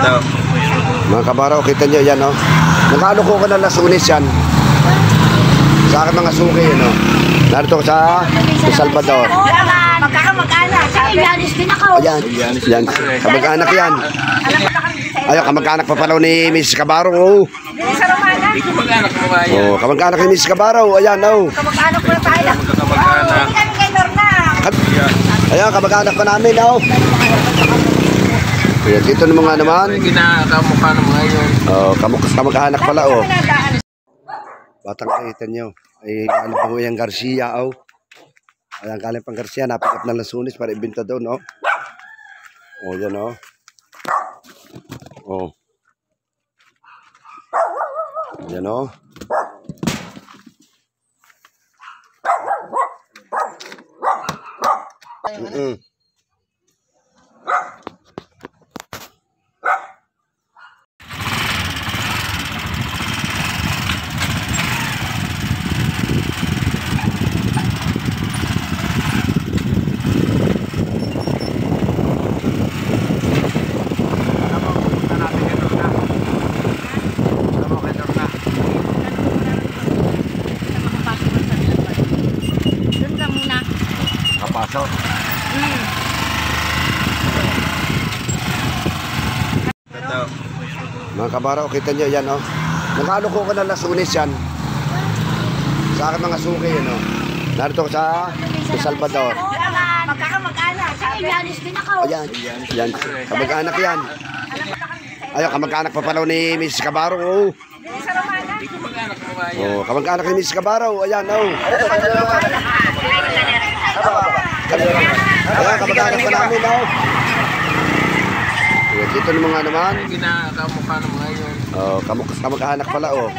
Mga kabaro, kita nyo yan, oh. Nakaluko ko na Lasunis yan. Sa akin mga suki, yun, oh. Narito ko sa Salvador. Magkaka-mag-anak. Yanis din ako. O yan, yan. Kamag-anak yan. Ayaw, kamag-anak pa pala ni Mrs. Cabaro, oh. Sa Romana. Oh, kamag-anak ni Mrs. Cabaro, ayan, oh. Kamag-anak ko na tayo. Hindi kami kay Lorna. Ayan, kamag-anak pa namin, oh. Ayan, dito naman nga naman. Kinakamukha ng mga yun. Oh, kamag-anak pala, oh. Batang kaitan nyo. Ay, Alipanguyang Garcia, oh. Ayan, Alipang Garcia, napick up na Lasunis para ibenta doon, oh. Oh, yan, oh. Oh. Yan, oh. Kapasok. Mga kabaro, kita nyo yan, oh. Nakaluko ko na Lasunis yan. Sa akin mga suki, yun, oh. Narito ko sa Salvador. Magkaka-mag-anak. Yanis din ako. O yan, yan. Kamag-anak yan. Ayaw, kamag-anak pa pala ni Mrs. Cabaro, oh. Sa Romana. Oh, kamag-anak ni Mrs. Cabaro, ayan, oh. Ayan, kamag-anak pa namin, oh. Ayan, dito naman nga naman. Kinakamukha ng mga yun. Oh, kamag-anak pala, oh.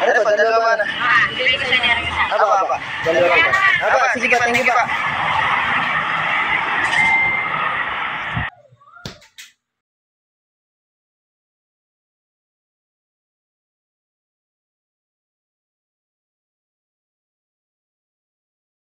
Ano pa, dalawa na. Apa, dalawa na. Apa, sige ba, thank you ba.